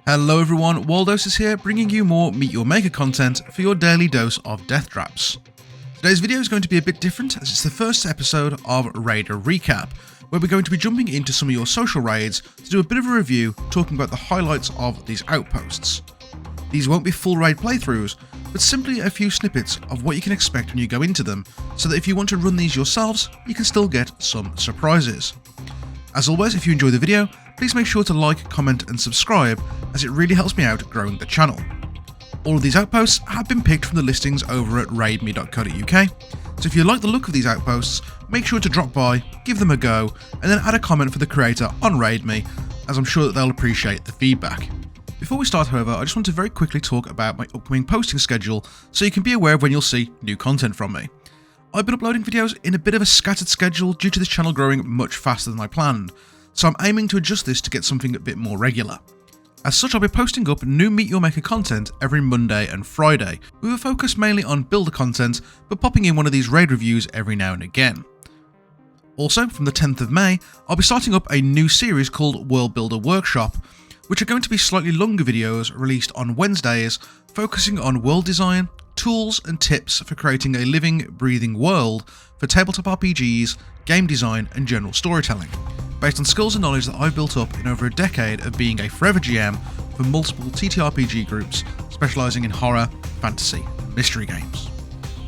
Hello everyone, Waldos is here, bringing you more Meet Your Maker content for your daily dose of death traps. Today's video is going to be a bit different as it's the first episode of Raider Recap, where we're going to be jumping into some of your social raids to do a bit of a review talking about the highlights of these outposts. These won't be full raid playthroughs, but simply a few snippets of what you can expect when you go into them, so that if you want to run these yourselves, you can still get some surprises. As always, if you enjoy the video, please make sure to like, comment and subscribe, as it really helps me out growing the channel. All of these outposts have been picked from the listings over at raidme.co.uk, so if you like the look of these outposts, make sure to drop by, give them a go, and then add a comment for the creator on RaidMe, as I'm sure that they'll appreciate the feedback. Before we start, however, I just want to very quickly talk about my upcoming posting schedule so you can be aware of when you'll see new content from me. I've been uploading videos in a bit of a scattered schedule due to this channel growing much faster than I planned, so I'm aiming to adjust this to get something a bit more regular. As such, I'll be posting up new Meet Your Maker content every Monday and Friday, with a focus mainly on builder content, but popping in one of these raid reviews every now and again. Also, from the 10th of May, I'll be starting up a new series called World Builder Workshop, which are going to be slightly longer videos released on Wednesdays, focusing on world design, tools and tips for creating a living, breathing world for tabletop RPGs, game design and general storytelling, based on skills and knowledge that I've built up in over a decade of being a forever GM for multiple TTRPG groups specialising in horror, fantasy and mystery games.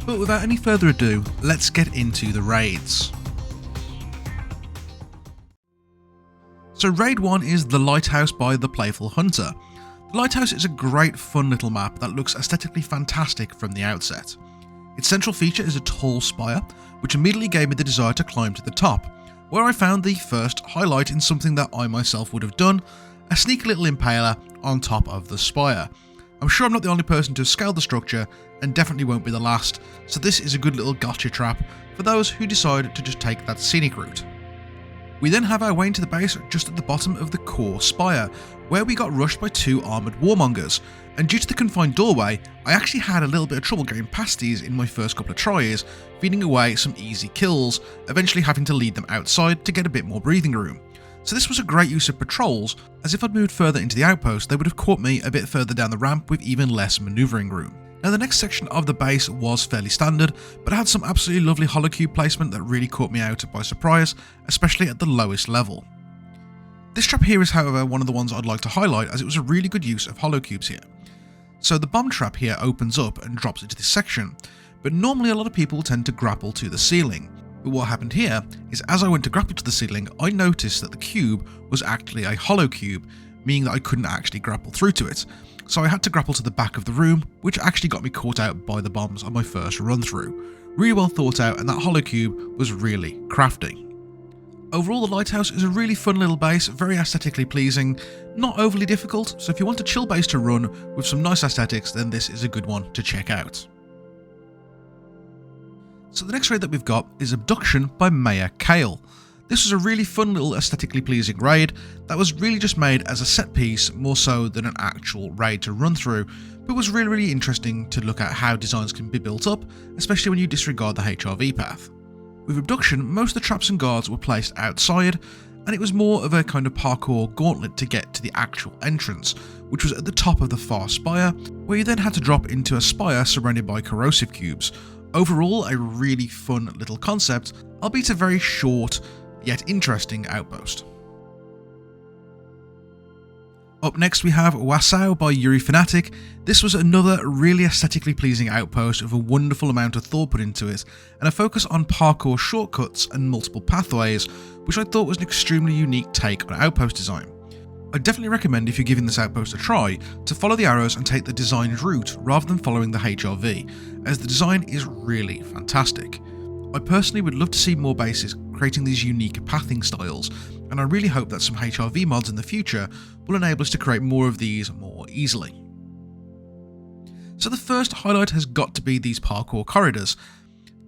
But without any further ado, let's get into the raids. So raid 1 is the Lighthouse by the Playful Hunter. The Lighthouse is a great fun little map that looks aesthetically fantastic from the outset. Its central feature is a tall spire, which immediately gave me the desire to climb to the top, where I found the first highlight in something that I myself would have done, a sneaky little impaler on top of the spire. I'm sure I'm not the only person to have scaled the structure, and definitely won't be the last, so this is a good little gotcha trap for those who decide to just take that scenic route. We then have our way into the base just at the bottom of the core spire, where we got rushed by two armoured warmongers, and due to the confined doorway, I actually had a little bit of trouble getting past these in my first couple of tries, feeding away some easy kills, eventually having to lead them outside to get a bit more breathing room. So this was a great use of patrols, as if I'd moved further into the outpost they would have caught me a bit further down the ramp with even less manoeuvring room. Now the next section of the base was fairly standard, but had some absolutely lovely holocube placement that really caught me out by surprise, especially at the lowest level. This trap here is however one of the ones I'd like to highlight, as it was a really good use of holocubes here. So the bomb trap here opens up and drops into this section, but normally a lot of people tend to grapple to the ceiling. But what happened here is as I went to grapple to the ceiling, I noticed that the cube was actually a holocube, meaning that I couldn't actually grapple through to it. So I had to grapple to the back of the room, which actually got me caught out by the bombs on my first run through. Really well thought out, and that holocube was really crafty. Overall, the Lighthouse is a really fun little base, very aesthetically pleasing, not overly difficult, so if you want a chill base to run with some nice aesthetics, then this is a good one to check out. So the next raid that we've got is Abduction by Mayor Kale. This was a really fun little aesthetically pleasing raid that was really just made as a set piece more so than an actual raid to run through, but was really interesting to look at how designs can be built up, especially when you disregard the HRV path. With Abduction, most of the traps and guards were placed outside, and it was more of a kind of parkour gauntlet to get to the actual entrance, which was at the top of the far spire, where you then had to drop into a spire surrounded by corrosive cubes. Overall, a really fun little concept, albeit a very short yet interesting outpost. Up next we have Wasao by Yuri Fanatic. This was another really aesthetically pleasing outpost with a wonderful amount of thought put into it, and a focus on parkour shortcuts and multiple pathways, which I thought was an extremely unique take on outpost design. I definitely recommend, if you're giving this outpost a try, to follow the arrows and take the designed route rather than following the HRV, as the design is really fantastic. I personally would love to see more bases creating these unique pathing styles, and I really hope that some HRV mods in the future will enable us to create more of these more easily. So the first highlight has got to be these parkour corridors.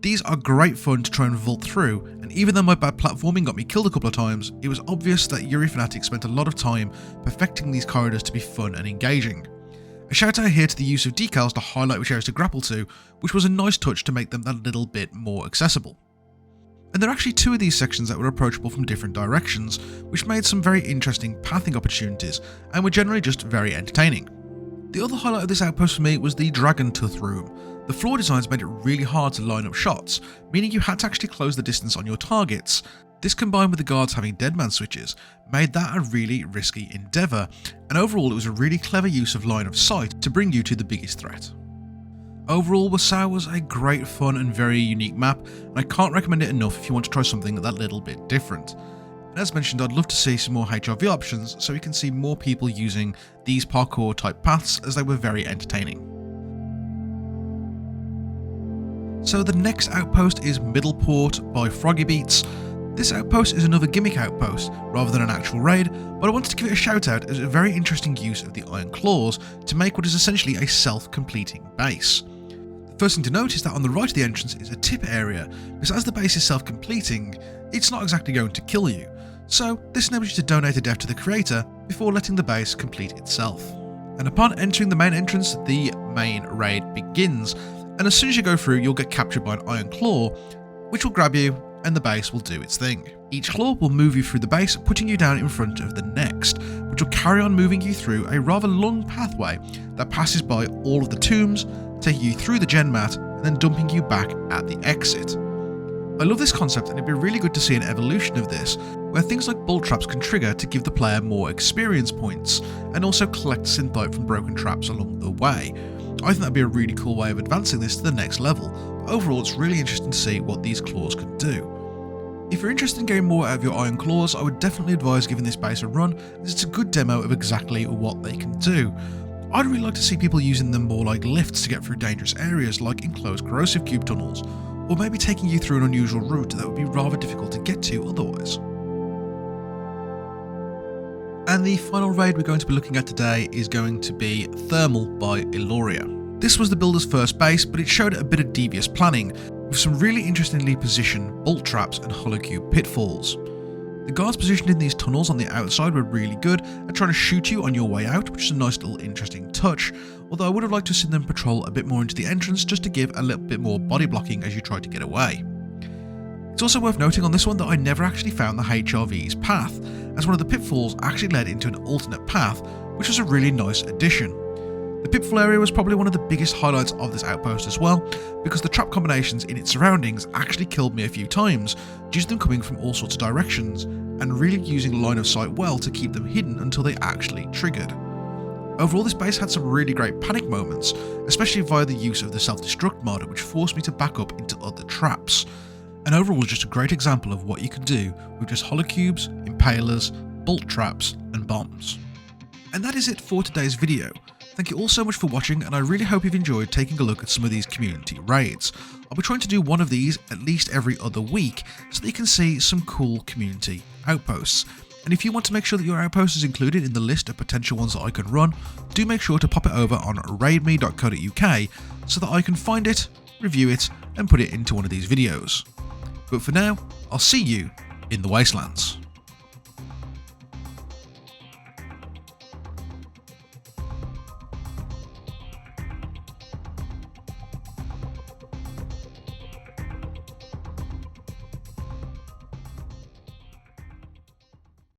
These are great fun to try and vault through, and even though my bad platforming got me killed a couple of times, it was obvious that Yuri Fanatic spent a lot of time perfecting these corridors to be fun and engaging. A shout out here to the use of decals to highlight which areas to grapple to, which was a nice touch to make them that little bit more accessible. And there are actually 2 of these sections that were approachable from different directions, which made some very interesting pathing opportunities and were generally just very entertaining. The other highlight of this outpost for me was the Dragon Tooth room. The floor designs made it really hard to line up shots, meaning you had to actually close the distance on your targets. This, combined with the guards having deadman switches, made that a really risky endeavour, and overall it was a really clever use of line of sight to bring you to the biggest threat. Overall, Wasao was a great fun and very unique map, and I can't recommend it enough if you want to try something that little bit different. And as mentioned, I'd love to see some more HRV options so we can see more people using these parkour type paths, as they were very entertaining. So the next outpost is Middleport by Froggy Beats. This outpost is another gimmick outpost rather than an actual raid, but I wanted to give it a shout out as a very interesting use of the iron claws to make what is essentially a self-completing base. The first thing to note is that on the right of the entrance is a tip area, because as the base is self-completing, it's not exactly going to kill you, so this enables you to donate a death to the creator before letting the base complete itself. And upon entering the main entrance, the main raid begins, and as soon as you go through, you'll get captured by an iron claw, which will grab you and the base will do its thing. Each claw will move you through the base, putting you down in front of the next, which will carry on moving you through a rather long pathway that passes by all of the tombs, taking you through the gen mat, and then dumping you back at the exit. I love this concept, and it'd be really good to see an evolution of this, where things like bolt traps can trigger to give the player more experience points, and also collect synthite from broken traps along the way. I think that'd be a really cool way of advancing this to the next level, but overall it's really interesting to see what these claws can do. If you're interested in getting more out of your iron claws, I would definitely advise giving this base a run, as it's a good demo of exactly what they can do. I'd really like to see people using them more like lifts to get through dangerous areas like enclosed corrosive cube tunnels, or maybe taking you through an unusual route that would be rather difficult to get to otherwise. And the final raid we're going to be looking at today is going to be Thermal by Illuria. This was the builder's first base, but it showed a bit of devious planning, with some really interestingly positioned bolt traps and holocube pitfalls. The guards positioned in these tunnels on the outside were really good at trying to shoot you on your way out, which is a nice little interesting touch, although I would have liked to have seen them patrol a bit more into the entrance just to give a little bit more body blocking as you try to get away. It's also worth noting on this one that I never actually found the HRV's path, as one of the pitfalls actually led into an alternate path, which was a really nice addition. The pitfall area was probably one of the biggest highlights of this outpost as well, because the trap combinations in its surroundings actually killed me a few times, due to them coming from all sorts of directions, and really using line of sight well to keep them hidden until they actually triggered. Overall, this base had some really great panic moments, especially via the use of the self-destruct mod, which forced me to back up into other traps, and overall was just a great example of what you can do with just holocubes, impalers, bolt traps, and bombs. And that is it for today's video. Thank you all so much for watching, and I really hope you've enjoyed taking a look at some of these community raids. I'll be trying to do one of these at least every other week so that you can see some cool community outposts. And if you want to make sure that your outpost is included in the list of potential ones that I can run, do make sure to pop it over on raidme.co.uk so that I can find it, review it, and put it into one of these videos. But for now, I'll see you in the Wastelands.